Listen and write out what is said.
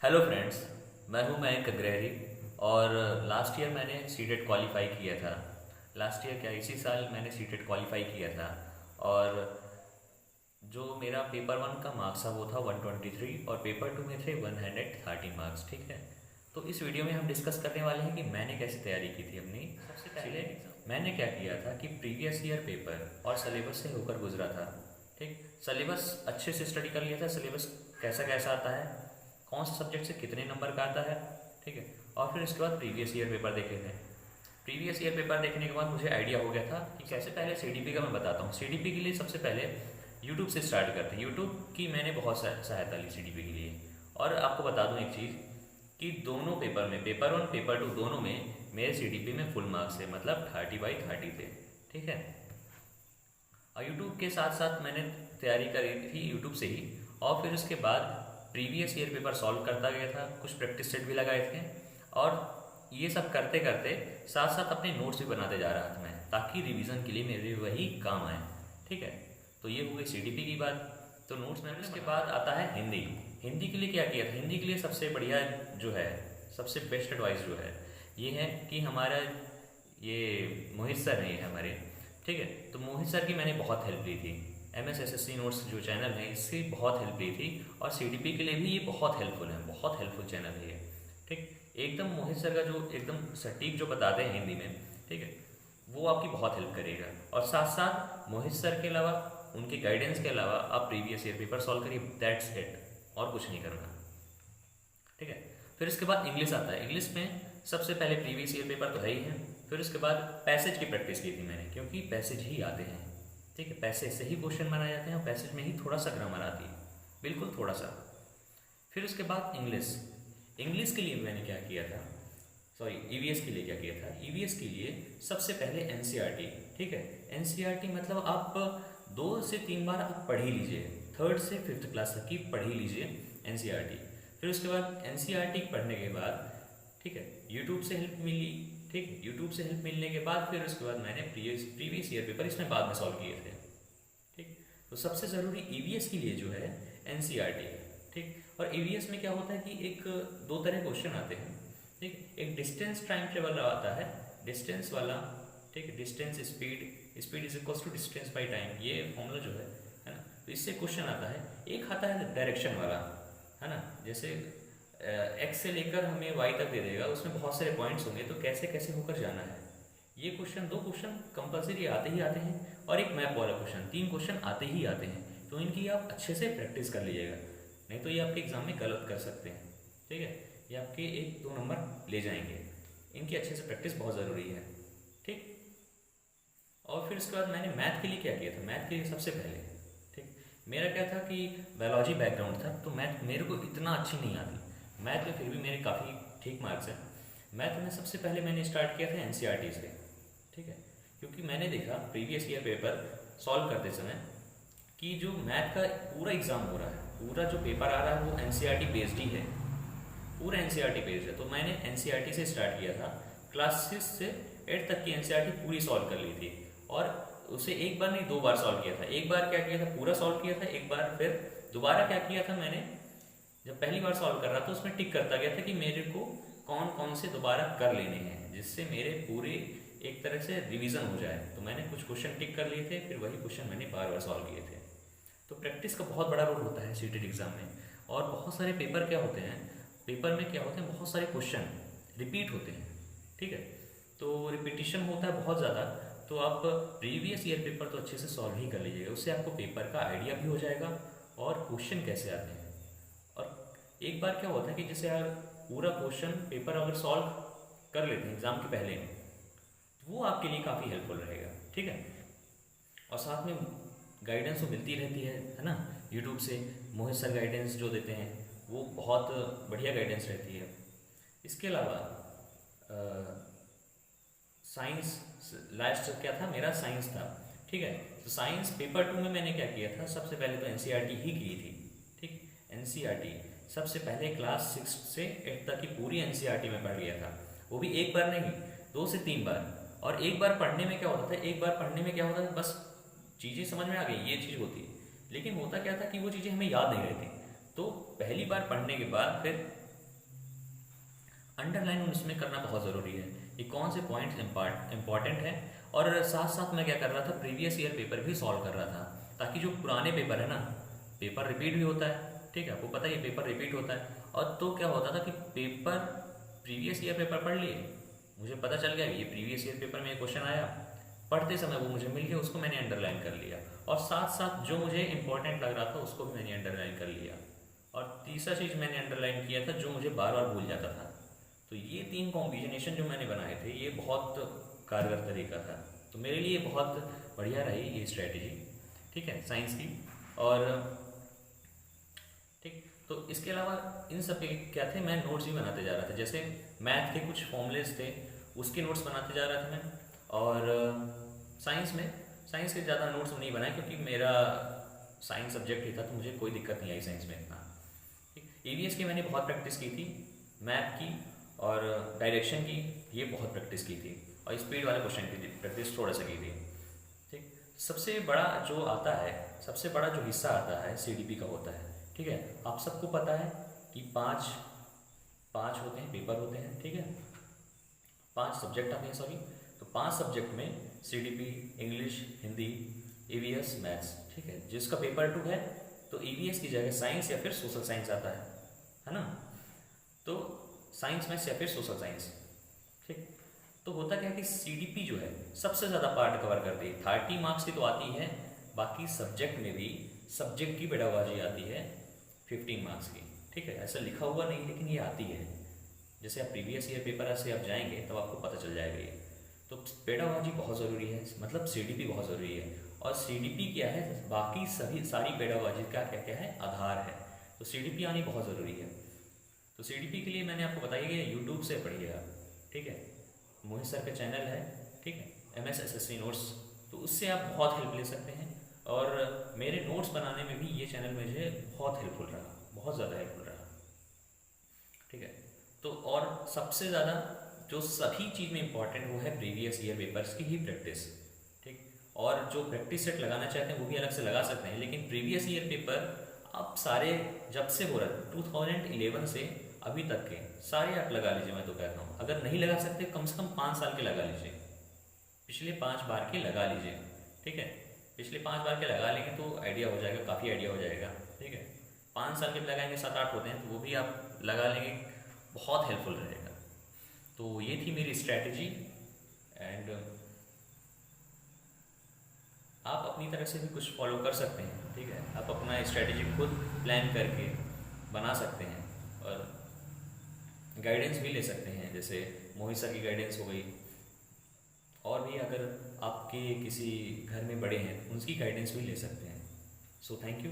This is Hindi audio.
Hello friends. मैं हूं मयंक अग्रहरी। और लास्ट ईयर मैंने सीटेट क्वालिफाई किया था। लास्ट ईयर क्या, इसी साल मैंने सीटेट क्वालिफाई किया था। और जो मेरा पेपर वन का मार्क्स था वो था 123 और पेपर टू में थे 130 मार्क्स। ठीक है, तो इस वीडियो में हम डिस्कस करने वाले हैं कि मैंने कैसे तैयारी की थी अपनी। सबसे पहले मैंने क्या किया था कि प्रीवियस ईयर पेपर और सिलेबस से होकर गुजरा था। ठीक, सिलेबस अच्छे से स्टडी कर लिया था। सिलेबस कैसा कैसा आता है, कौन से सब्जेक्ट से कितने नंबर का आता है। ठीक है, और फिर इसके बाद प्रीवियस ईयर पेपर देखे थे। प्रीवियस ईयर पेपर देखने के बाद मुझे आइडिया हो गया था कि कैसे। पहले सीडीपी का मैं बताता हूँ। सीडीपी के लिए सबसे पहले यूट्यूब से स्टार्ट करते हैं। यूट्यूब की मैंने बहुत सहायता ली सीडीपी के लिए। और आपको बता दूँ एक चीज़ कि दोनों पेपर में, पेपर वन पेपर टू दोनों में मेरे सीडीपी में फुल मार्क्स थे, मतलब 30/30 थे। ठीक है, और यूट्यूब के साथ साथ मैंने तैयारी करी थी यूट्यूब से ही। और फिर उसके बाद प्रीवियस ईयर पेपर सॉल्व करता गया था, कुछ प्रैक्टिस सेट भी लगाए थे। और ये सब करते करते साथ साथ अपने नोट्स भी बनाते जा रहा था मैं, ताकि रिवीजन के लिए मेरे वही काम आए। ठीक है, तो ये हो गई सीडीपी की बात। तो नोट्स में उसके बाद आता है हिंदी। हिंदी के लिए क्या किया था? हिंदी के लिए सबसे बढ़िया जो है, सबसे बेस्ट एडवाइस जो है ये है कि हमारा ये मोहित सर है, ये हमारे। ठीक है, तो मोहित सर की मैंने बहुत हेल्प ली थी। MSSSC नोट्स जो चैनल है इससे बहुत हेल्प ली थी। और सीडीपी के लिए भी ये बहुत हेल्पफुल है, बहुत हेल्पफुल चैनल है ये। ठीक, एकदम मोहित सर का जो एकदम सटीक जो बताते हैं हिंदी में, ठीक है, वो आपकी बहुत हेल्प करेगा। और साथ साथ मोहित सर के अलावा, उनके गाइडेंस के अलावा आप प्रीवियस ईयर पेपर सॉल्व करिए, दैट्स इट, और कुछ नहीं करना। ठीक है, फिर इसके बाद इंग्लिश आता है। इंग्लिश में सबसे पहले प्रीवियस ईयर पेपर तो है ही है। फिर उसके बाद पैसेज की प्रैक्टिस की थी मैंने, क्योंकि पैसेज ही आते हैं। ठीक है, पैसेज से ही क्वेश्चन बनाए जाते हैं और पैसेज में ही थोड़ा सा ग्रामर आती है, बिल्कुल थोड़ा सा। फिर उसके बाद इंग्लिश। इंग्लिश के लिए मैंने क्या किया था, सॉरी ईवीएस के लिए क्या किया था। ईवीएस के लिए सबसे पहले एनसीईआरटी। ठीक है, एनसीईआरटी मतलब आप 2 से 3 बार आप पढ़ ही लीजिए, थर्ड से फिफ्थ क्लास तक की पढ़ ही लीजिए एनसीईआरटी। फिर उसके बाद एनसीईआरटी पढ़ने के बाद, ठीक है, यूट्यूब से हेल्प मिली। ठीक है, यूट्यूब से हेल्प मिलने के बाद फिर उसके बाद मैंने प्रीवियस ईयर पेपर इसमें बाद में सॉल्व किए थे। ठीक, तो सबसे ज़रूरी ईवीएस के लिए जो है एनसीईआरटी है। ठीक, और ईवीएस में क्या होता है कि एक दो तरह क्वेश्चन आते हैं। ठीक, एक डिस्टेंस टाइम ट्रेवल आता है, डिस्टेंस वाला। ठीक है, distance speed, speed is equals to distance by time, ये फॉर्मूला जो है ना, तो इससे क्वेश्चन आता है। एक आता है डायरेक्शन वाला, है ना, जैसे एक्स से लेकर हमें वाई तक दे देगा, उसमें बहुत सारे पॉइंट्स होंगे, तो कैसे कैसे होकर जाना है। ये क्वेश्चन, 2 क्वेश्चन कंपलसरी आते ही आते हैं, और एक मैप वाला क्वेश्चन, 3 क्वेश्चन आते ही आते हैं। तो इनकी आप अच्छे से प्रैक्टिस कर लीजिएगा, नहीं तो ये आपके एग्जाम में गलत कर सकते हैं। ठीक है, ये आपके 1-2 नंबर ले जाएंगे। इनकी अच्छे से प्रैक्टिस बहुत ज़रूरी है। ठीक, और फिर उसके बाद मैंने मैथ के लिए क्या किया था। मैथ के लिए सबसे पहले, ठीक, मेरा क्या था कि बायोलॉजी बैकग्राउंड था, तो मैथ मेरे को इतना अच्छी नहीं आती। मैथ में फिर भी मेरे काफ़ी ठीक मार्क्स हैं। मैथ में सबसे पहले मैंने स्टार्ट किया था एनसीईआरटी से। ठीक है, क्योंकि मैंने देखा प्रीवियस ईयर पेपर सॉल्व करते समय कि जो मैथ का पूरा एग्ज़ाम हो रहा है, पूरा जो पेपर आ रहा है वो एनसीईआरटी बेस्ड ही है, पूरा एनसीईआरटी बेस्ड है। तो मैंने एनसीईआरटी से स्टार्ट किया था। क्लास 6 से 8 तक की एनसीईआरटी पूरी सॉल्व कर ली थी। और उसे एक बार नहीं 2 बार सॉल्व किया था। एक बार क्या किया था, पूरा सॉल्व किया था। एक बार फिर दोबारा क्या किया था मैंने, जब पहली बार सॉल्व कर रहा था उसमें टिक करता गया था कि मेरे को कौन कौन से दोबारा कर लेने हैं, जिससे मेरे पूरे एक तरह से रिवीजन हो जाए। तो मैंने कुछ क्वेश्चन टिक कर लिए थे, फिर वही क्वेश्चन मैंने बार बार सॉल्व किए थे। तो प्रैक्टिस का बहुत बड़ा रोल होता है सीटेट एग्जाम में। और बहुत सारे पेपर क्या होते हैं, पेपर में क्या होते हैं, बहुत सारे क्वेश्चन रिपीट होते हैं। ठीक है, तो रिपीटिशन होता है बहुत ज़्यादा। तो आप प्रीवियस ईयर पेपर तो अच्छे से सॉल्व ही कर लीजिएगा, उससे आपको पेपर का आइडिया भी हो जाएगा और क्वेश्चन कैसे आते हैं। और एक बार क्या होता है कि जैसे यार पूरा क्वेश्चन पेपर अगर सॉल्व कर लेते हैं एग्ज़ाम के पहले, वो आपके लिए काफ़ी हेल्पफुल रहेगा। ठीक है, और साथ में गाइडेंस तो मिलती रहती है ना, यूट्यूब से मोहित सर गाइडेंस जो देते हैं वो बहुत बढ़िया गाइडेंस रहती है। इसके अलावा साइंस, लास्ट क्या था मेरा, साइंस था। ठीक है, तो साइंस पेपर 2 में मैंने क्या किया था, सबसे पहले तो एनसीईआरटी ही की थी। ठीक, एनसीईआरटी सबसे पहले क्लास 6 से 8 तक की पूरी एनसीईआरटी में पढ़ लिया था। वो भी एक बार नहीं, 2 से 3 बार। और एक बार पढ़ने में क्या होता था, एक बार पढ़ने में क्या होता था, बस चीज़ें समझ में आ गई, ये चीज़ होती है, लेकिन होता क्या था कि वो चीज़ें हमें याद नहीं रहती। तो पहली बार पढ़ने के बाद फिर अंडरलाइन उसमें करना बहुत ज़रूरी है कि कौन से पॉइंट्स इंपॉर्टेंट है। और साथ साथ मैं क्या कर रहा था, प्रीवियस ईयर पेपर भी सॉल्व कर रहा था, ताकि जो पुराने पेपर है ना, पेपर रिपीट भी होता है, ठीक है, आपको पता है ये पेपर रिपीट होता है। और तो क्या होता था कि पेपर, प्रीवियस ईयर पेपर पढ़ लिए, मुझे पता चल गया ये प्रीवियस ईयर पेपर में ये क्वेश्चन आया, पढ़ते समय वो मुझे मिल गया, उसको मैंने अंडरलाइन कर लिया। और साथ साथ जो मुझे इंपॉर्टेंट लग रहा था उसको भी मैंने अंडरलाइन कर लिया। और तीसरा चीज़ मैंने अंडरलाइन किया था जो मुझे बार बार भूल जाता था। तो ये तीन कॉम्बिनेशन जो मैंने बनाए थे ये बहुत कारगर तरीका था। तो मेरे लिए बहुत बढ़िया रही ये स्ट्रेटजी, ठीक है, साइंस की। और ठीक, तो इसके अलावा इन सब के क्या थे, मैं नोट्स भी बनाते जा रहा था। जैसे मैथ के कुछ फॉर्मूलेस थे, उसके नोट्स बनाते जा रहा था मैं। और साइंस के ज़्यादा नोट्स नहीं बनाए, क्योंकि मेरा साइंस सब्जेक्ट ही था, तो मुझे कोई दिक्कत नहीं आई साइंस में इतना। ठीक, ईवीएस की मैंने बहुत प्रैक्टिस की थी, मैथ की और डायरेक्शन की ये बहुत प्रैक्टिस की थी, और स्पीड वाले क्वेश्चन की प्रैक्टिस थोड़ा सा की थी। ठीक, सबसे बड़ा जो आता है, सबसे बड़ा जो हिस्सा आता है सीडीपी का होता है, ठीक है। आप सबको पता है कि पांच पांच होते हैं, पेपर होते हैं, ठीक है, पांच सब्जेक्ट आते हैं, सॉरी। तो पांच सब्जेक्ट में CDP, English, Hindi, EVS, maths, ठीक है। जिसका पेपर 2 है तो ईवीएस की जगह साइंस या फिर सोशल साइंस आता है ना। तो साइंस, मैथ्स या फिर सोशल साइंस, ठीक। तो होता क्या है कि सीडीपी जो है सबसे ज़्यादा पार्ट कवर करती है, 30 मार्क्स की तो आती है, बाकी सब्जेक्ट में भी सब्जेक्ट की पेडागोजी आती है 15 मार्क्स की, ठीक है। ऐसा लिखा हुआ नहीं, लेकिन ये आती है। जैसे आप प्रीवियस ईयर पेपर से आप जाएंगे तब आपको पता चल जाएगा ये। तो पेडागोजी बहुत ज़रूरी है, मतलब सीडीपी बहुत ज़रूरी है। और सीडीपी क्या है, बाकी सभी सारी पेडागोजी का क्या क्या है, आधार है। तो सीडीपी आनी बहुत ज़रूरी है। तो सीडीपी के लिए मैंने आपको बताया कि यूट्यूब से पढ़िएगा, ठीक है। मोहित सर का चैनल है, ठीक है, MSSSC नोट्स, तो उससे आप बहुत हेल्प ले सकते हैं। और मेरे नोट्स बनाने में भी ये चैनल मुझे बहुत हेल्पफुल रहा, बहुत ज़्यादा हेल्पफुल रहा, ठीक है। तो और सबसे ज़्यादा जो सभी चीज़ में इंपॉर्टेंट वो है प्रीवियस ईयर पेपर्स की ही प्रैक्टिस, ठीक। और जो प्रैक्टिस सेट लगाना चाहते हैं वो भी अलग से लगा सकते हैं, लेकिन प्रीवियस ईयर पेपर आप सारे जब से हो रहा है 2011 से अभी तक के सारे आप लगा लीजिए, मैं तो कहता हूँ। अगर नहीं लगा सकते कम से कम 5 साल के लगा लीजिए, पिछले 5 बार के लगा लीजिए, ठीक है। पिछले 5 बार के लगा लेंगे तो आइडिया हो जाएगा, काफ़ी आइडिया हो जाएगा, ठीक है। 5 साल के भी लगाएंगे, 7-8 होते हैं, तो वो भी आप लगा लेंगे, बहुत हेल्पफुल रहेगा। तो ये थी मेरी स्ट्रैटेजी। एंड आप अपनी तरफ से भी कुछ फॉलो कर सकते हैं, ठीक है। आप अपना स्ट्रैटेजी खुद प्लान करके बना सकते हैं, और गाइडेंस भी ले सकते हैं, जैसे मोहित सर की गाइडेंस हो गई, और भी अगर आपके किसी घर में बड़े हैं उनकी गाइडेंस भी ले सकते हैं। So thank you.